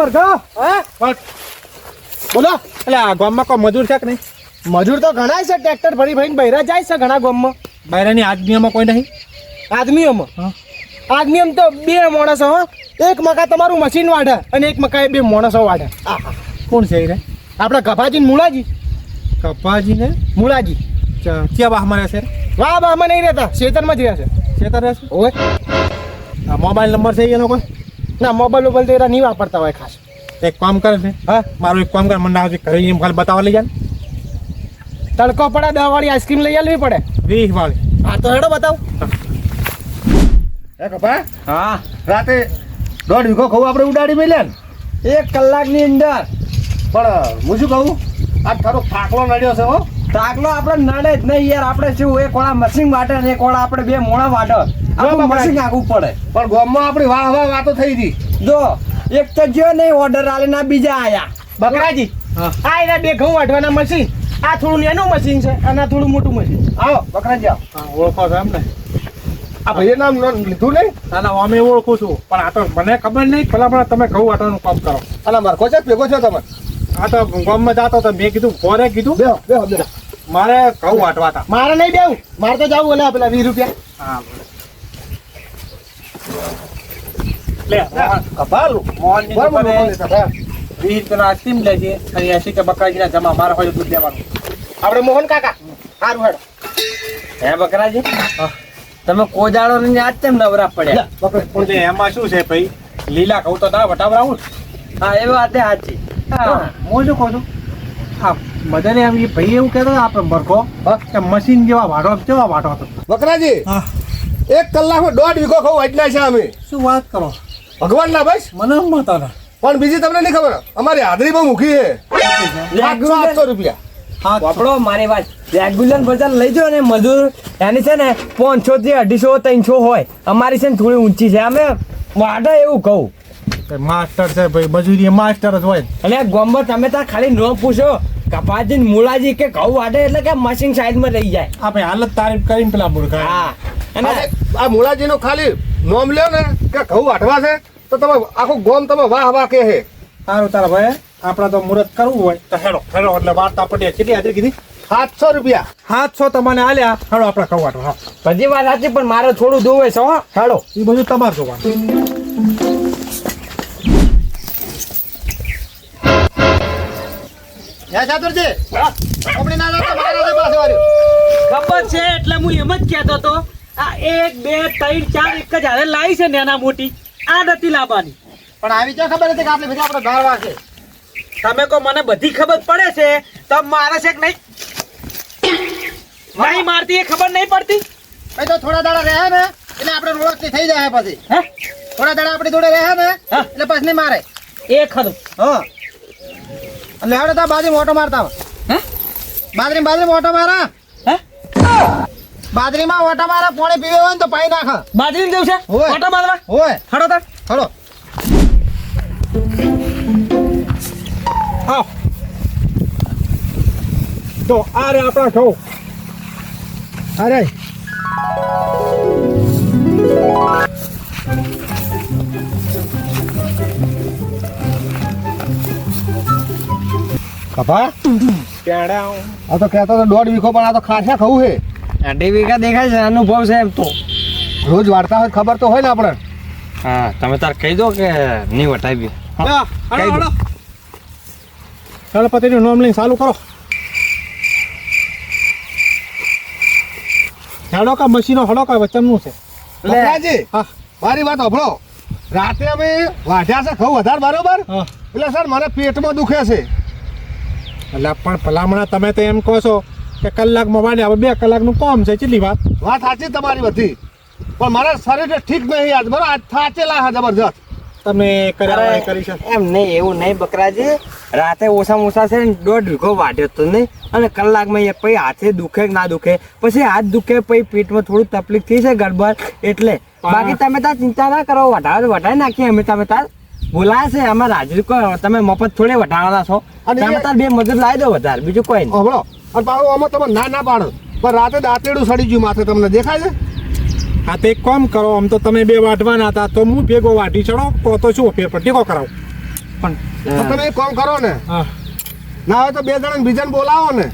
મરઘા હા બોલો. એટલે આ ગામમાં કોઈ મજૂર છે કે નહીં? મજૂર તો ઘણા છે, ટ્રેક્ટર ભરી ભરીને બૈરા જાય છે ઘણા ગામમાં. બૈરાની આદમીઓમાં કોઈ નહીં? આદમીઓમાં આદમીઓમ તો બે માણસો હો. એક મકા તમારું મશીન વાઢે અને એક મકા બે માણસો વાઢે. કોણ છે એ રે? આપણે ગભાજી ને મૂળાજી. કપાજી ને મૂળાજી ક્યાં વાહમાં રહેશે? વાહ બામાં નહીં રહેતા, ખેતરમાં જ રહેશે. ખેતર રહેશે? ઓય આ મોબાઈલ નંબર છે એનો કોઈ? ના, મોબાઈલ તો એરા નહીં વાપરતા હોય ખાસ. એક કામ કરે છે. હા, મારું એક કામ કરે, મને આવજે ઘરે એમ ખાલી બતાવવા લઈ જાય. તડકો પડે 10 વાળી આઈસ્ક્રીમ લઈ આવવી પડે. 20 વાળી. હા તો હેડો બતાવ. હે કપા હા, રાતે 1.5 વીઘો ઘઉં આપણે ઉડાડી મેલ્યા ને 1 કલાકની અંદર. પણ હું શું કહું, આ તારો થાકલો નડ્યો છે હો. ટાકલો આપણે નડે જ નહીં યાર. આપણે શું એક વાળા મશીન વાટે ને એક વાળા આપણે બે મોણા વાટે. આપણું મશીન આગું પડે. પણ ગામમાં આપણી વાહ વાતો થઈ હતી. જો એક તો જો નહીં ઓર્ડર આલે ના બીજા આયા. બકરાજી આ એના બે ઘઉં વાટવાના મશીન. આ થોડું નાનું મશીન છે અને આ થોડું મોટું મશીન. આવો બકરાજી આવો. હા, ઓળખો છો એમ ને? આ ભાઈએ નામ લીધું નહીં? ના ના, અમે ઓળખું છું, પણ આ તો મને ખબર નહીં. ભલા તમે ઘઉં વાટવાનું કામ કરો. અને મારખો છે ભેગો છો તમે? આ તો ગામમાં જાતો તો મેં કીધું ઘરે કીધું બેહો બેહો બેહો. મારે ઘઉં વાટવા હતા. મારે નહીં દેવું, મારે તો જવું ઓલા પેલા 20 રૂપિયા. હા લે કપાલ મોહનની બરાબર દુકાને લેતા હતા. 20 રૂપિયાનો આઈસ્ક્રીમ લે છે અને 80 કે બકરાજીના જમા. મારે હોય દૂધ લેવાનું. આપણે મોહન કાકા સારું હેડો. હે બકરાજી, તમે કોજાળો ને આજ તેમ નવરા પડ્યા? પણ તે એમાં શું છે ભાઈ, લીલા ઘઉં તો ના વટાવરાવું. હા, એ વાત સાચી. હા, હું શું કહું છું, હા બધાને એમ એ ભાઈ એવું કહેતો આપણે મરઘો કે મશીન જેવા વાટો કેવા વાટો હતો. બકરાજી હા, 1 કલાકમાં 1.5 વીઘો ઘઉં વાટના છે અમે. શું વાત કરો? ભગવાન ના બસ. મને એમ બતાવે. પણ બીજી તમને નહીં ખબર, અમારી હાજરી બહુ મૂકી છે. 700 રૂપિયા. હા વાપરો મારી વાત. રેગ્યુલર બજાર લઈ જાઓ ને મજૂર એની છે ને 500 થી 250 300 હોય. અમારી છે ને થોડી ઊંચી છે. અમે વાડા એવું કહું. માસ્ટર છે ભાઈ, મજૂરી માસ્ટર જ હોય. અને ગોમ્બો તમે ત્યાં ખાલી ન પૂછો કપાજી ને મૂળાજી કે ઘઉં વાટે એટલે કે મશીન સાઈડમાં રહી જાય. આપણે હાલત તારીફ કરીને પેલા મૂર્ખા. હા, અને અને આ મૂળાજીનો ખાલી નોમ લ્યો ને કે ઘઉં વાટવા છે તો તમે આખું ગોમ તમે વાહ કે હે. સારું તારા ભાઈ, આપણે તો મુહૂર્ત કરવું હોય તો હેડો હેડો. એટલે વાર્તા પડી. કેટલી હાજરી કીધી? 700 રૂપિયા. 700 તમને આલ્યા. હેડો આપણે ઘઉં વાટવા. બધી વાત સાચી, પણ મારે થોડું ધોવે છે હો. હેડો. એ બધું તમારે જોવાનું. હે ચાતુરજી, આપણે ના જાતો મારા પાસે વાળ્યું. ખબર છે એટલે હું એમ જ કહેતો હતો. આ 1 2 3 4 એક જ હારે લાવી છે નાના મોટી. આ નથી લાવવાની. પણ આવી તો ખબર હતી કે આપણે બધા આપણે ધારવા છે. તમે કહો મને બધી ખબર પડે છે તો મારે છે કે નહીં? નહીં મારતી એ ખબર નહીં પડતી. ભાઈ તો થોડા દાડા રહ્યા ને એટલે આપણે ઓળખતી થઈ જાય પછી. હે થોડા દાડા આપણી જોડે રહ્યા ને હા. એટલે પછી નહીં મારે. એ ખરું. હા, એટલે હેડો તા બાજરી મોટો મારતા. હે બાજરી મોટો મારા. હે બાજરીમાં ઓટો મારા. પાણી પીવે હોય ને તો પાઈ નાખ. બાજરી દેવું છે હોય. ઓટો મારવા. હોય હડો તાર. હલો. આવ તો આ રે આપણા ઘઉં. અરે કપા પેડા આ તો કહેતો તો 1.5 વીઘો, પણ આ તો ખાસા ખાવું છે. 2.5 વીઘા દેખાય છે, અનુભવ છે એમ તો. રોજ વાળતા હોય ખબર તો હોય ને આપણે. હા, તમે તાર કહી દો કે નહીં વટાવી. હડો હડો. ગણપતિનું નામ લઈને ચાલુ કરો. હેડો કા મશીનો હડો કા વચનનું છે. બકરાજી, હા મારી વાત સાંભળો. રાતે અમે વાઢ્યા છે ઘઉં વધારે, બરોબર? હા. એટલે સર મને પેટમાં દુખે છે. એટલે પણ ભલામણા તમે તો એમ કહો છો કે કલાકમાં વાડે, હવે 2 કલાકનું કામ છે. કેટલી વાત સાચી તમારી બધી, પણ મારા શરીર ઠીક નહીં આજ. બરોબર, આજ થાચેલા હા જબરજસ્ત. તમે કર્યા કરી છે. એમ નહીં, એવું નહીં બકરાજી. રાતે ઓછામાં ઓછા છે ને 1.5 વીઘો વાટ્યો તો નહીં, અને કલાકમાં એ પછી હાથે દુખે કે ના દુખે, પછી હાથ દુખે, પછી પેટમાં થોડું તકલીફ થઈ છે ગડબડ. એટલે બાકી તમે તાર ચિંતા ના કરો. વટાવી નાખીએ અમે. તમે તાર બોલાય છે અમારે હાજરી કરો. તમે મફત થોડે વટાવવાના છો. અને તમે તાર 2 મજૂર લાવી દો વધારે, બીજું કોઈ નહીં. સાંભળો, અને પાછું આમાં તમે ના પાડો. પણ રાતે દાંતેડું સડી ગયું માથે, તમને દેખાય છે? હા તો એક કામ કરો, આમ તો તમે 2 વાટવાના હતા તો હું ભેગો વાટી ચડો તો શું ફેર ટેકો કરાવો. પણ તો તમે એક કામ કરો ને, હા ના હોય તો 2 જણાને બીજાને બોલાવો ને.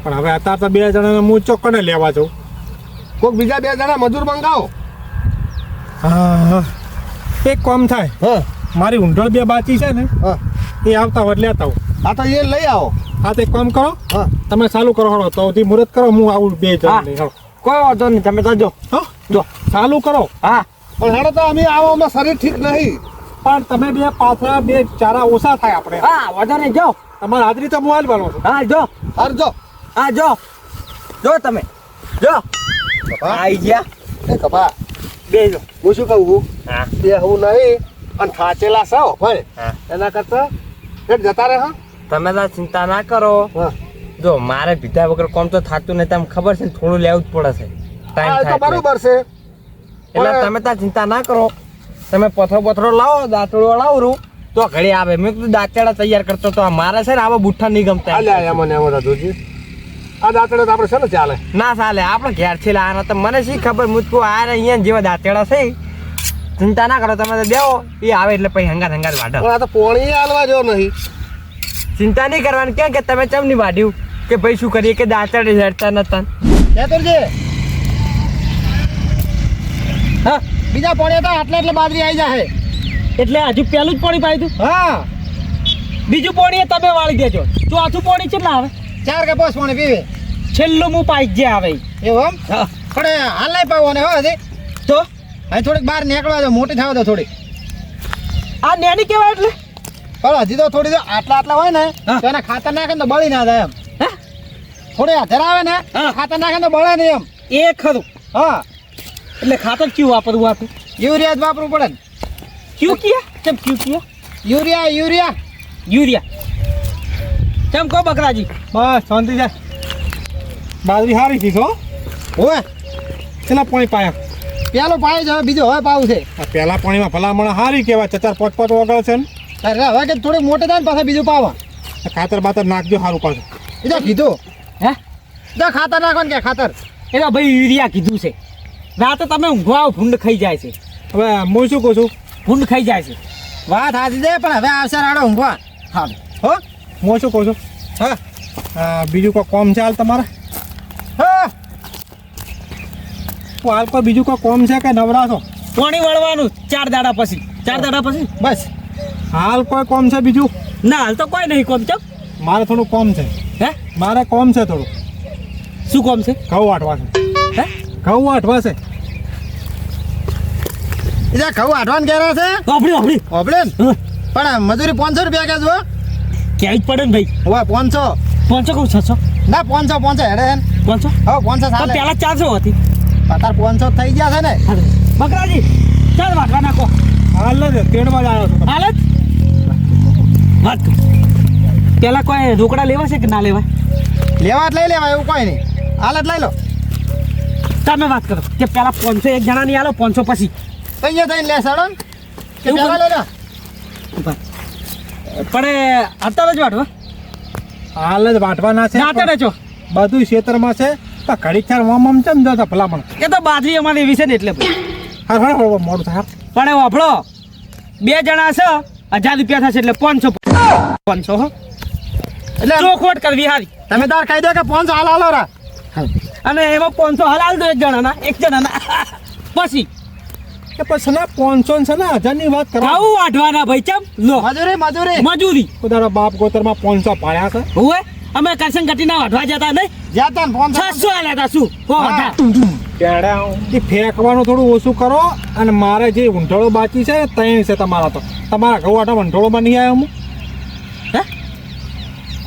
પણ હવે અત્યારે તો 2 જણાને હું ચોક્કને લેવા જાઉં. કોઈક બીજા 2 જણા મજૂર મંગાવો. હા એક કામ થાય, હા મારી ઊંઢળ 2 બાચી છે ને હા એ આવતા હોય એટલે લેતા આવું. હા તો એ લઈ આવો. હા તો એક કામ કરો, હા તમે ચાલુ કરો હળો તો હજી મુહૂર્ત કરો, હું આવું 2 જણા લઈ હળો. કોઈ વાંધો નહીં, તમે તો જો. હો જો ચાલુ કરો. હા પણ હેડો તો અમે આવો, અમારું શરીર ઠીક નહીં. પણ તમે 2 પાછા 2 ચારા ઓછા થાય આપણે. હા વાંધો નહીં, જો. તમારે હાજરી તો મોબાઈલ બનો છો. હા જો. હરજો હા જો તમે જો કપા આઈ ગયા એ કપા બેજો. હું શું કહું, હા એ હું નહીં અને થાચેલા છો ભાઈ, હા. એના કરતા હેડ જતા રહે. હા તમે તો ચિંતા ના કરો. હા જો મારે પીધા વગર કોમ તો થતું નહીં, તમને ખબર છે ને, થોડું લેવું જ પડે છે. ટાઈમ હા, એ તો થાય એટલે. બરોબર છે. એટલે તમે ત્યાં ચિંતા ના કરો. તમે પથરો લાવો, દાંતડો લાવરું તો ઘડી આવે. મેં કીધું દાંતડા તૈયાર કરતો તો મારે છે ને આવા બુઠ્ઠા નહીં ગમતા. અલ્યા એમાં ને એમાં દાદુજી, આ દાંતડે તો આપણે છે ને ચાલે. ના ચાલે, આપણે ઘેર છે લાવવાના. તો મને શી ખબર, મુજકો આ અહીંયા જેવા દાંતડા છે. ચિંતા ના કરો, તમે તો બેહો, એ આવે એટલે પછી હંગાત વાઢો. પણ આ તો પોણી હાલવા જેવો નહીં. ચિંતા નહીં કરવાની. ક્યાં કે તમે ચમ નહીં વાઢ્યું કે ભાઈ શું કરીએ કે દાંતડે હેરતા નતા. હા બીજા પાણી હતા એટલે બાજરી આવી જાય. એટલે હજુ પેલું જ પાણી પાયું તું? હા બીજું પાણી એ તમે વાળી દેજો. ચોથું પાણી કેટલા આવે? 4 કે 5 પાણી પીવે. છેલ્લું હું પાઈ જે આવે ઈ. એવું એમ? હા. પણ હાલ નહીં પાવને હો હજી. તો હવે થોડીક બહાર નીકળવા દો, મોટી થવા દો થોડી. આ નેની કેવાય એટલે? પણ હજી તો થોડી આટલા હોય ને હા. તો એને ખાતર નાખે ને તો બળી ના જાય એમ. હે? થોડી હાથર આવે ને હા. ખાતર નાખે ને તો બળે નહીં એમ. એ ખરું. હા એટલે ખાતર ક્યું વાપરવું આપે? યુરિયા જ વાપરવું પડે ને. ક્યું કિયા? કેમ ક્યું કિયા? Urea urea. કેમ કહો બકરાજી? બસ શાંતિ જાય. બાજરી સારી છે હો. હોય કેટલા પાણી પાયા? પેલો પાય છે, હવે બીજો હવે પાવું છે. આ પહેલા પાણીમાં ભલામણ સારી કહેવાય, 4-5 વગર છે ને. અરે હવે કે થોડીક મોટી થાય ને પાછા બીજું પાવા. આ ખાતર બાતર નાખજો સારું પાછું. એ તો કીધું હે? તો ખાતર નાખવાનું કે ખાતર. એ તો ભાઈ યુરિયા કીધું છે. રાતે તમે ઊંઘવા આવો, ભૂંડ ખાઈ જાય છે. હવે હું શું કહું છું, ભૂંડ ખાઈ જાય છે. વાત સાચી છે પણ હવે આવશે રાડો ઊંઘવા. હા હો હું શું કહું છું, હા બીજું કોઈ કોમ છે હાલ તમારે? હા હાલ કોઈ બીજું કોઈ કોમ છે કે નવરા છો? પાણી વળવાનું 4 દાડા પછી. 4 દાડા પછી બસ. હાલ કોઈ કોમ છે બીજું? ના હાલ તો કોઈ નહીં કોમ. ચમ મારે થોડું કોમ છે. હે? મારે કોમ છે થોડું. શું કોમ છે? ઘઉં વાટવા છે. હે? ઘઉં વાટવા છે. એ ઘઉં આઠવાન ઘેરા છે આપણી હોબળે ને? હા. પણ મજૂરી 500 રૂપિયા કે જો. ક્યાંય જ પડે ને ભાઈ. હોય 500. 500 કહું 600? ના 500 હેડે હે ને. 500? હવે 500 તો ચાલે. પેલા 400 હતી. અત્યારે 500 થઈ ગયા છે ને. બકરાજી ચાલ વાટવા નાખો. હાલ જ તેડમાં જ આવ્યો છું. હાલ જ વાત કર. પેલા કોઈ રોકડા લેવા છે કે ના લેવાય? લેવા જ લઈ લેવા એવું કોઈ નહીં. હાલ જ લઈ લો. તમે વાત કરો કે પેલા 500 એક જણા ની આલો, 500 પછી. તો અહીંયા થઈને લે સડો કે એવું પેલા લઈ લો. પણ અત્યારે જ વાટવા હાલ જ વાટવાના છે. અત્યારે છો બધું ક્ષેત્રમાં છે તો ઘડી ચાર વામ ચમ જતા ભલામણ. એ તો બાજરી અમારી એવી છે ને એટલે ભાઈ. હા હા મોડું થાય. પણ એ વાપરો 2 જણા છે, 1000 રૂપિયા થશે એટલે 500 હો. એટલે ચોખવટ કરવી હારી. તમે તાર કહી દો કે 500 હાલ હાલો રા. અને એમાં 500 હલાલ દો એક જણાના પછી કે પછી ના 500 છે ને 1000 ની વાત કરવા. ઘઉં વાઢવાના ભાઈ. ચમ લો મજૂરી મજૂરી તારા બાપ ગોતરમાં 500 પાડ્યા છે. હોય. અમે કરશન ઘટીના વાઢવા જતા નહીં, જ્યાં 500 600 આલ્યા હતા. શું હો વાઢા. એ ફેંકવાનું થોડું ઓછું કરો. અને મારે જે ઊંઢળો બાકી છે ને 3 છે તમારા. તો તમારા ઘઉં આટા ઊંઢળોમાં નહીં આવ્યો હું.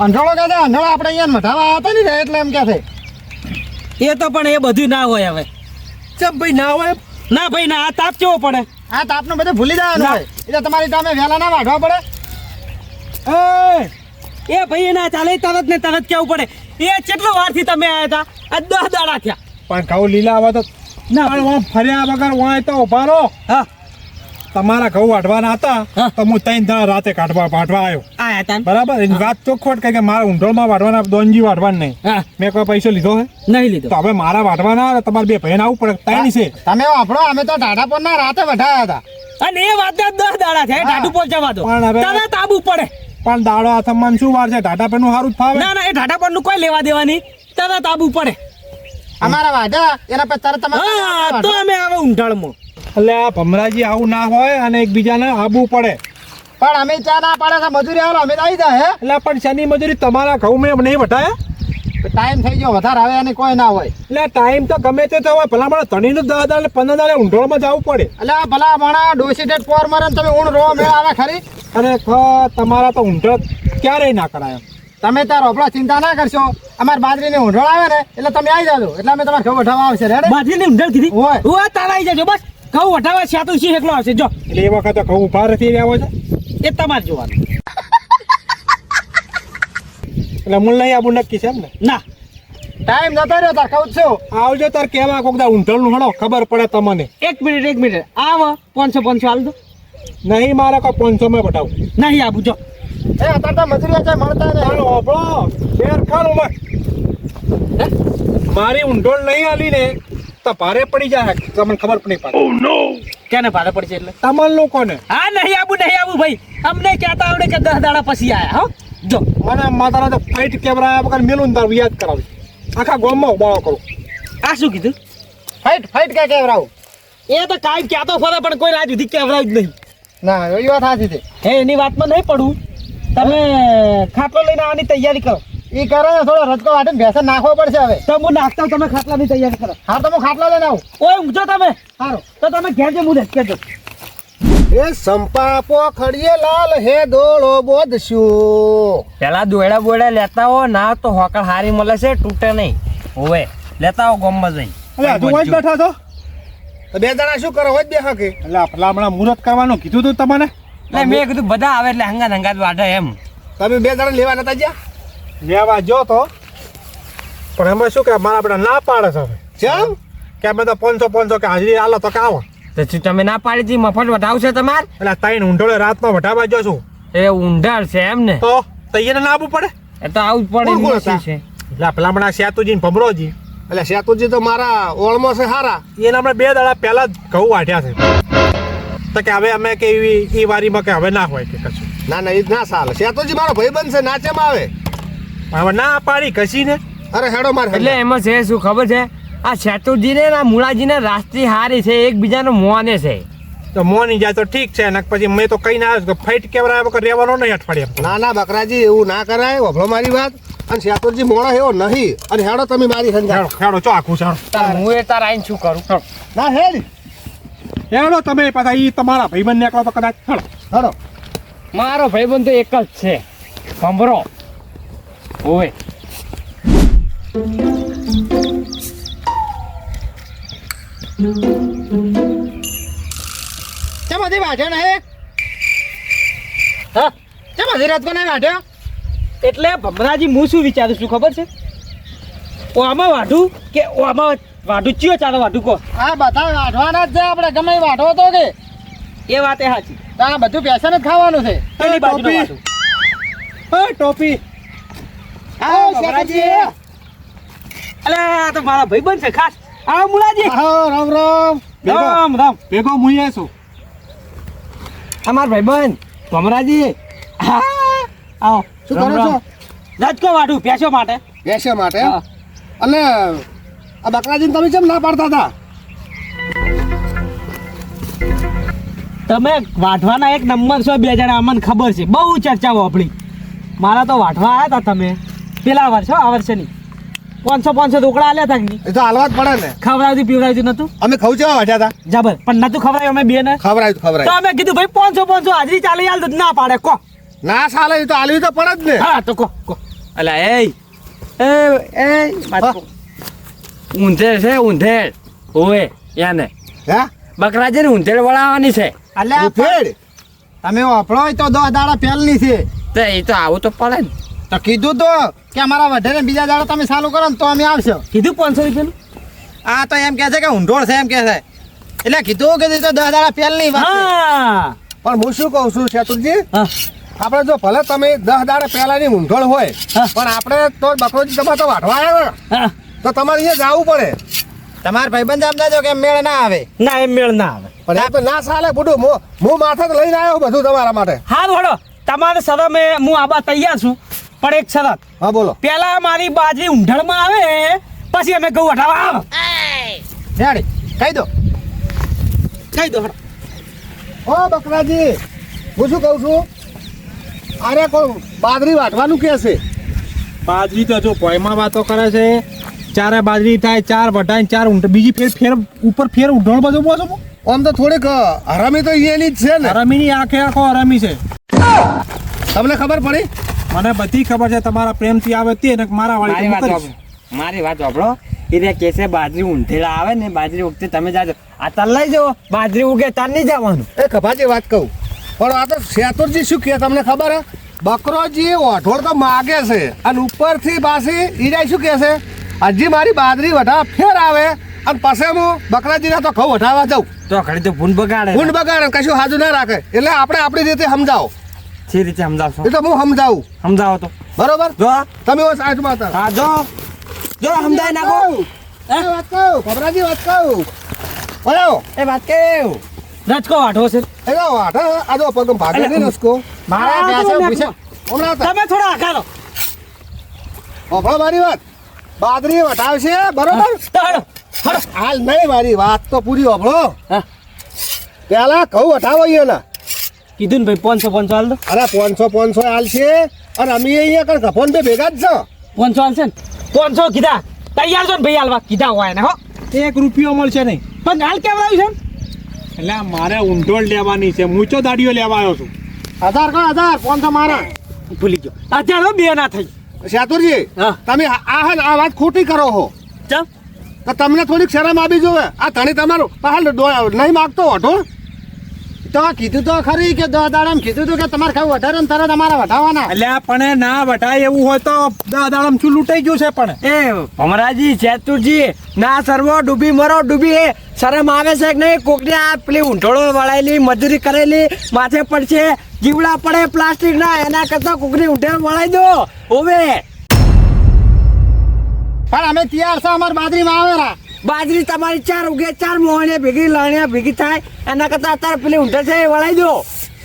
અંધળો કે અંધળો આપણે અહીંયા મઠાવા હતા ને એટલે એમ કે છે. એ તો પણ એ બધું ના હોય હવે. ચમ ભાઈ ના હોય. ના ભાઈ ના, આ તાપ કેવો પડે. આ તાપનું બધું ભૂલી જવાનું ના. હોય. એટલે તમારી સામે વહેલા ના વાઢવા પડે. એ ભાઈ ના ચાલે, તરત ને તરત કેવું પડે. એ કેટલો વારથી તમે આયા હતા? આ 10 દાડા થયા. પણ ઘઉં લીલા આવે તો ના પણ ફર્યા વગર વાય તો ઉભા રહો. હા તમારા ઘઉં વાઢવાના હતા હા. તો હું 3 દાડા રાતે વાઢવા આવ્યો આયા તા બરાબર એની વાત ચોખવટ કે મારા ઊંઢોળમાં વાઢવાના દોનજી વાઢવાના નહીં હા મેં કોઈ પૈસો લીધો હે નહીં લીધો તો હવે મારા વાઢવાના અને તમારે બે ભાઈને આવવું પડે 3 છે તમે વાપરો અમે તો ટાટા પર ના રાતે વઢાયા હતા અને એ વાત 10 દાડા છે ઢાઢું પહોંચાવા દો પણ હવે- તને તાબુ પડે પણ દાડો હાથમાં શું વાર છે ટાટા પેનું સારું જ ફાવે ના ના એ ઢાઢા પરનું કોઈ લેવા દેવાની તને તાબુ પડે અમારા વાઢા એના પછી તરત હા તો અમે આવે ઊંઢાળમાં એટલે આ ભમરાજી આવું ના હોય અને એકબીજાને આવવું પડે પણ અમે ચા ના પાડે છે મજૂરી આવો અમે તો આવી જાય હે એટલે પણ શની મજૂરી તમારા ઘઉં મેં નહીં વટાયા ટાઈમ થઈ ગયો વધારે આવે અને કોઈ ના હોય એટલે ટાઈમ તો ગમે તે થયો હોય ભલા મને તણીનું 10 દાડા 15 દાડા ઊંઢોળમાં જવું પડે એટલે આ ભલા માણા ડોસીટેડ પોર મરે ને તમે ઊણ રો મેળ આવે ખરી અને તમારા તો ઊંઢો ક્યારેય ના કરાય તમે તાર રોપડો ચિંતા ના કરશો અમાર બાજરીની ઊંઢોળ આવે ને એટલે તમે આવી જાજો એટલે અમે તમારે ઘઉં વઢાવવા આવશે રેડે બાજરીની ઊંઢાળ કીધી હોય. હું તારા આવી જજો બસ ઘઉં વટાવા સાતું સી એકલો આવશે જો એટલે એ વખતે ઘઉં ઉભા નથી રહ્યા હોય છે એ તમારે જોવાનું એટલે મૂળ નહીં આવું નક્કી છે એમ ને ના ટાઈમ જતો રહ્યો તાર કહું જ છું આવજો તાર કેવા કોક દા ઊંઢોળનું હળો ખબર પડે તમને એક મિનિટ આવ 500 હાલ દો નહીં મારે કોઈ 500 માં બતાવું નહીં આવું જો એ અત્યારે તો મજૂરી છે મળતા ને ચાલો આપણો શેર ખાનો મારી ઊંઢોળ નહીં આલી ને તો ભારે પડી જાય તમને ખબર નહીં પડે ક્યાંને ભાડે પડશે એટલે તમાર લોકોને હા નહીં આવું ભાઈ અમને કહેતા આવડે કે 10 દાડા પછી આયા હો જો મને માતાના તો ફાઈટ કેમેરા વગર મેલું તાર યાદ કરાવી આખા ગામમાં ઉબાળો કરું આ શું કીધું ફાઈટ કે કેવરાવું એ તો કાંઈ કહેતો ફરે પણ કોઈ રાજ સુધી કહેવરાયું જ નહીં ના એ વાત સાચી છે હે એની વાતમાં નહીં પડવું તમે ખાટલો લઈને આવવાની તૈયારી કરો ઈ કરે ને થોડો રજકો વાટીને ભેંસે નાખવો પડશે હવે તો હું નાખતા હોઉં, તમે ખાટલાની તૈયારી કરો હા તો હું ખાટલો લઈને આવું ઓય ઊંઘજો તમે સારું તો તમે ઘેર જે મુદત કેજો એ સંપા પોખડીએ લાલ હે દોળો બોધશું પેલા દોયડા બોયડા લેતા હો ના તો હોકળ હારી મળે છે તૂટે નહીં હોવે લેતા હો ગોમમાં જઈ એટલે હજુ જ બેઠા છો તો બે જણા શું કરો હોય બે હકે એટલે આપણા હમણાં મુહૂર્ત કરવાનું કીધું તું તમને એટલે મેં કીધું બધા આવે એટલે હંગાત વાઢે એમ તમે બે જણા લેવા નતા ગયા લેવા જો તો પણ એમાં શું કે મારા આપણે ના પાડે છે હવે. કેમ કે અમે તો 500 કે હાજરી આલો તો કે આવો તો શું તમે ના પાડી હતી મફત વટાવશે તમાર એટલે 3 ઊંઢોળે રાતમાં વટાવા જો છું એ ઊંઢાળ છે એમ ને તો તૈયાર ના આવવું પડે એ તો આવું જ પડે કોણ કોણ નસીબ છે એટલે પેલા હમણાં સેતુજી ને ભમરોજી એટલે સેતુજી તો મારા ઓળમાં છે હારા એને હમણાં 2 દાડા પહેલા જ ઘઉં વાઢ્યા છે તો કે હવે અમે કે એ વારીમાં કે હવે ના હોય કે કશું ના ના એ જ ના ચાલે સેતુજી મારો ભાઈબંધ છે નાચેમાં આવે હવે ના પાડી કશીને અરે હેડો મારે એટલે એમાં છે શું ખબર છે આ શેતુજી ને આ મૂળાજી ને રાષ્ટ્રીય હારી છે એકબીજાનો મોને છે તો મોની જાય તો ઠીક છે ને પછી મેં તો કઈ ના આવ્યો કે ફાઈટ કેવરા વગર રહેવાનો નહીં અઠવાડિયા ના ના બકરાજી એવું ના કરાય વભળો મારી વાત અને સેતુજી મોડો એવો નહીં અને હેડો તમે મારી હેડો સંજા હેડો ચો આખું ચાલો તાર હું એ તાર આઈને શું કરું ના હેડ હેડો તમે પાછા એ તમારા ભાઈબંધ નીકળો તો કદાચ હેડો હેડો મારો ભાઈબંધ તો એક જ છે ભમરો ઓય કેમ હજી વાઢ્યો ને હા કેમ હજી રાત કોને વાઢ્યો એટલે ભમરાજી હું શું વિચારું છું ખબર છે ઓમાં વાઢું કે ઓમાં વાઢું ચિયો ચાલો વાઢું કહો આ બધા વાઢવાના જ છે આપણે ગમે એ વાઢવો તો કે એ વાત એ સાચી તો આ બધું પેશન જ ખાવાનું છે પેલી બાજુનો ટોપી. વાઢું ટોપી આવો ભમરાજી અલે આ તો મારા ભાઈબંધ છે ખાસ આવો મુલાજી આહો રામ રામ રામ રામ ભેગો મુઈએ છું અમાર ભાઈબંધ ભમરાજી હા આવો શું કરો છો રાજકો વાઢું પેશો માટે બેસ્યો માટે હા. અને આ બકરાજીને તમે કેમ ના પાડતા હતા તમે વાઢવાના એક નંબર છો બે જણા અમને ખબર છે બહુ ચર્ચાઓ આપણી મારા તો વાઢવા આવ્યા હતા તમે પેલા વર્ષે આ વર્ષે નહીં 500 ઢોકળા આલ્યા હતા કે નહીં? એ તો હાલવા જ પડે ને ખવડાવતી પીવડાવતી નતું અમે ખવું છે વાઢ્યા હતા જબર પણ નતું ખવડાવ્યું અમે બે ને ખવડાય તો ખવડાય અમે કીધું ભાઈ 500 હાજરી ચાલી હાલ તો ના પાડે કો ના ચાલે એ તો હાલવી તો પડે જ ને હા તો કો અલા એ ઊંધેર છે ઊંધેર ઓય યાને હે બકરાજી ને ઊંધેર વળાવવાની છે અલ્યા ફેડ તમે વાપરો તો 10 દાડા પહેલની છે તો એ તો આવું તો પડે ને તો કીધું તો કે અમારા વધે બીજા દાડા તમે ચાલુ કરો ને તો અમે આવશો કીધું 500 રૂપિયાનું આ તો એમ કહે છે કે ઊંઢોળ છે એમ કહે છે એટલે કીધું કે તે તો 10 દાડા પહેલની વાત છે. હા પણ હું શું કહું છું શેતુરજી, હા આપણે જો ભલે તમે 10 દાડા પહેલાની ઊંધળ હોય, હા. પણ આપણે તો બકરોજી તમારે તો વાઢવા આવ્યા ને, હા. તો તમારે અહીંયા જવું પડે. તમારા ભાઈબંધ આમ ના જો કે મેળ ના આવે. ના એમ મેળ ના આવે. પણ એ તો ના ચાલે બુડું. હું માથે તો લઈને આવ્યો બધું તમારા માટે. હા વડો તમારે શરમ એ હું આબા તૈયાર છું, પણ એક શરત. હા બોલો. પેલા મારી બાજરી ઊંઢળમાં આવે પછી અમે ઘઉં વટાવા આવો. રેડી કહી દો. કહી દો હળો. ઓ બકરાજી, હું શું કહું છું, અરે કોઈ બાજરી વાટવાનું કે છે? બાજરી તો જો ભોયમાં વાતો કરે છે. ચારે બાજરી થાય, 4 વઢાય, 4 ઊંટ, બીજી ફેર ઉપર ફેર ઉઢોળ બધું બોલો છો. આમ તો થોડીક હરામી તો અહીંયાની જ છે ને. હરામીની આંખે આંખો હરામી છે. તમને ખબર પડી? મને બધી ખબર છે તમારા પ્રેમથી આવે તે ને મારા મારી વાત વાળી સાંભળો. મારી વાત સાંભળો. એ કેસે બાજરી ઊંધેડા આવે ને બાજરી વખતે તમે જાજો આ તલ લઈ જાઓ, બાજરી ઉગે તાર નહીં જવાનું. એ ખભાજી વાત કહું, પણ આ તો શેતુરજી શું કહે તમને ખબર હે? બકરોજી ઓઢોળ તો માગે છે અને ઉપરથી પાછી ઈરાય શું કહે છે, હજી મારી બાજરી વઢાવા ફેર આવે અને પછી હું બકરાજીના તો ઘઉં વઢાવા જાઉં. તો ઘડી તો ભૂન બગાડે. ઊંડ બગાડે કશું હાજુ ના રાખે. એટલે આપણે આપણી રીતે સમજાવો. સી રીતે સમજાવશો? એ તો હું સમજાવું. સમજાવો તો. બરોબર? જો તમે ઓ સાઈડમાં હતા. હા જો જો સમજાય નાખો. એ વાત કહું ખબરાજી, વાત કહું. ઓયો એ વાત કેવું રચકો વાઢો છે. એ તો વાઢા આ જો પગમ ભાગે ને રસકો. મારા આ ભેંસો તો પૂછે. હમણાં હતા. તમે થોડા આઘાલો. ઓભળો મારી વાત. બાજરી વટાવશે બરોબર? તો હળો હળો. હાલ નહીં, મારી વાત તો પૂરી ઓભળો. હા. પેલા ઘઉં વટાવો અહીંયાના. કીધું ને ભાઈ 500 હાલ દો. અરે 500 હાલ છે અને અમે અહીંયા કણ ગફોન બે ભેગા જ છો. 500 હાલશે ને 500 કીધા તૈયાર છો ને ભાઈ હાલવા કીધા હોય ને હો. 1 રૂપિયો મળશે નહીં. પણ હાલ કેમ આવ્યું છે એટલે મારે ઊંઢોળ લેવાની છે, મૂચો દાડીઓ લેવા આવ્યો છું. 1000 કો 1000 500 મારા. ભૂલી ગયો અત્યારે બે ના થઈ. શાતુરજી હા. તમે આ વાત ખોટી કરો છો. ચમ તો તમને થોડીક શરમ આવી જોવે. આ ધણી તમારું હાલ નહીં માગતો હટો. તો કીધું તો ખરી કે 10 દાડામાં કીધું તું કે તમારે ખાવું વધારે ને તરત અમારા વઢાવાના. એટલે પણ ના વટાય એવું હોય તો 10 દાડામાં શું લૂંટાઈ ગયું છે. પણ એ ભમરાજી ચેતુરજી ના સર્વો ડૂબી મરો ડૂબી. એ શરમ આવે છે કે નહીં? કોકની આ પેલી ઊંઠોળો વળાયેલી મજૂરી કરેલી માથે પડશે, જીવડા પડે પ્લાસ્ટિક ના, એના કરતા કોકની ઊંઠેળ વળાઈ દો. ઓવે પણ અમે તૈયાર છે અમારી બાજરીમાં આવેલા. બાજરી તમારી 4 ઉગે, 4 મોહણીયા ભેગી લાણિયા ભેગી થાય, એના કરતા અત્યારે પેલી ઊંઠે છે એ વળાઈ દો.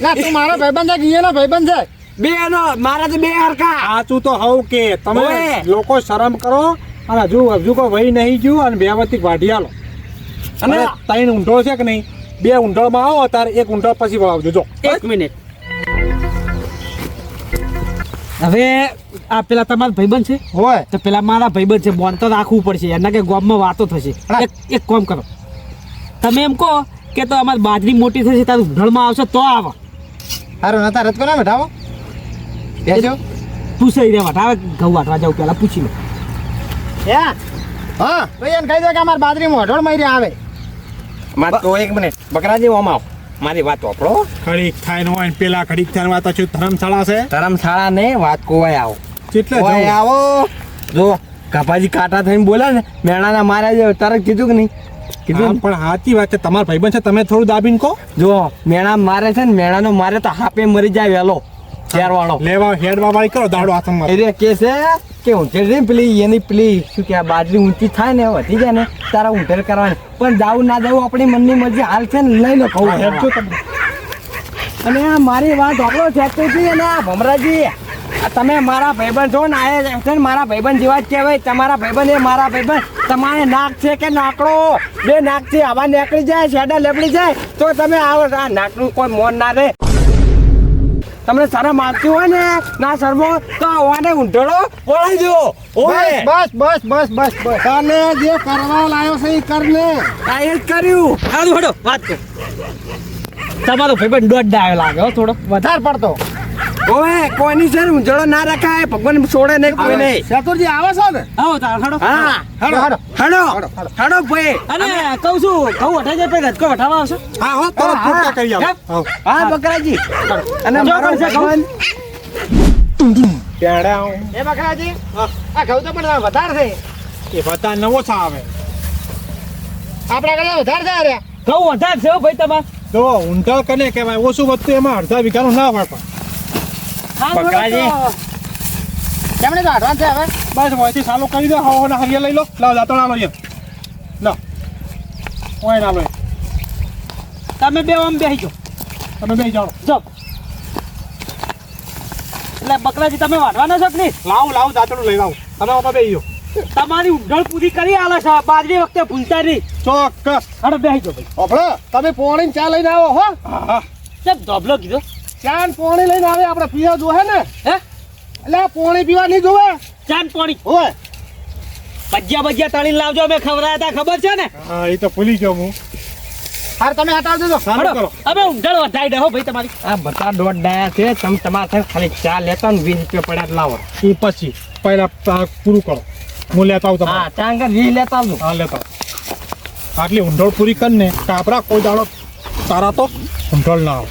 ના તું મારો ભાઈબંધ છે કે અહીંયાનો ભાઈબંધ છે? બે નો મારા તો બે હરખા. સાચું તો હવ કે તમે ઓય. લોકો શરમ કરો. અને હજુ કોઈ વહી નહીં ગયું અને વ્યવસ્થિત વાઢી આલો. અને અને 3 ઊંઢોળ છે કે નહીં, 2 ઊંઢોળમાં આવો તારે 1 ઊંઢોળ પછી વાવજો. જો 1 મિનિટ. હવે આ પેલા તમારા ભાઈબંધ છે હોય તો પેલા મારા ભાઈબંધ છે, બોન તો રાખવું પડશે. એના કે ગામમાં વાતો થશે. એક કામ કરો, તમે એમ કહો કે તો અમારી બાજરી મોટી થશે તારું ઢળમાં આવશે તો આવો. હારું નતા રત કોના બેઠાવો બેસો. પૂછાઈ રહ્યા વાટ હવે ઘઉં વાટવા જાવ પેલા પૂછી લો. હા તો એને કહી દો કે અમારી બાજરીમાં વઢોળ મારી આવે. મારે તો 1 મિનિટ બકરાજી ઓમ આવો. મારી વાત વાપરો. ઘડીક થાય ન હોય ને પેલા ઘડીક થાય વાત છે. ધર્મશાળા છે ધર્મશાળા ને વાત કોવાય આવો. કેટલે ઓય જવું? આવો. જો કપાજી કાંટા થઈને બોલે ને મેણાના માર્યા છે તરત કીધું કે નહીં કીધું હા, ને? પણ સાચી વાત છે. તમારા ભાઈબંધ છે, તમે થોડું દાબીને કહો. જો મેણા મારે છે ને મેણાનો મારે તો હાપે મરી જાય વેલો વાળો. લેવા હેડવા વાળી કરો દાડો હાથમાં. એટલે કે છે કે ઊંઘેર ને પેલી એની પેલી શું કે બાજરી ઊંચી થાય ને વધી જાય ને તારા ઊંઘેર કરવાની. પણ જાવું ના જાવું આપણી મનની મરજી. હાલ છે ને લઈ લો કહું હેડજો તમે. અને આ મારી વાત આપણો છે અને આ ભમરાજી આ તમે મારા ભાઈબંધ છો ને આ છે ને મારા ભાઈબંધ જેવા જ કહેવાય. તમારા ભાઈબંધ એ મારા ભાઈબંધ. તમારે નાક છે કે નાકડો? બે નાકથી હવા નીકળી જાય, શેડા લેબડી જાય તો તમે આવો. આ નાકનું કોઈ મોન ના રહે. તમને શરમ આવતી હોય ને ના શરમો તો આને ઊંધળો વળાઈ દો. ઓય બસ બસ બસ બસ બસ તને જે કરવા લાયો છે એ કરને. આ એ જ કર્યું. હારું હડો વાત કર. તમારો ભાઈબંધ દોઢ ડાયો લાગે હો થોડો. વધારે પડતો. ઓય કોઈની છે ને ઊંધળો ના રખાય. ભગવાન છોડે નહીં કોઈ નહીં. શાતુરજી આવે છે ને? આવો તાર હડો. હા હેડો હેડો. હડો હડો ભાઈ. અને કહું છું ઘઉં વટાઈ જાય પછી રજકો વટાવા આવશે. હા હો તરત પૂરતા કરી આવો. હા. હા. હા બકરાજી. અને જો મારો પણ છે ઘઉં. ભાઈબંધ એ બકરાજી આ ઘઉં તો પણ વધારે છે. એ બધા નવો સા આવે. આપણા કરતા વધારે છે અરે. ઘઉં વધારે છે હો ભાઈ તમારે. જો ઊંધળ કને કહેવાય ઓછું વધતું એમાં અડધા વીઘાનું ના હોય પણ બકરાજી. કેમણે તો advance છે હવે બસ અહીંથી ચાલુ કરી દો હવાના હરિયા લઈ લો લાવ જાતો ના લો એમ લો ઓય ના લો એમ. તમે બે આમ બેસી જાઓ. તમે બે જાઓ જો એટલે બકરાજી તમે વાઢવાના છો કે નહીં? લાવ જાતડું લઈ લાવ તમે ઓમાં બે જાઓ તમારી ઊંઘણ પૂરી કરી આલે છે બાજરી વખતે ભૂલતા નહીં. ચોક્કસ હાડો બેસી જાઓ ભાઈ. આપણે તમે પોણી ચા લઈને આવો હો હા હા કેમ ધોબલો કીધો? ચા ને પોણી લઈને આવે આપણે પીવા જોહે ને હે એટલે આ પોણી પીવા નહીં જોવે ચાંદ પાણી હોય ભજીયા તળીને લાવજો. અમે ખવડાયા હતા ખબર છે ને? હા એ તો ભૂલી ગયો હું હાર તમે હટાવજો તો ચાલુ કરો અમે ઊંઘણ વધારી દે હો ભાઈ તમારી. આ બધા દોઢ ડાયા છે તમે તમારા સાથે ખાલી ચા લેતા ને 20 રૂપિયા પડ્યા લાવો. એ પછી પહેલા પૂરું કરો હું લેતા આવું હા તમારે ચા અંગર 20 લેતા આવજો. હા લેતા આવું. આટલી ઊંધળ પૂરી કરીને કાપરા કોઈ દાડો તારા તો ઊંધળ ના આવે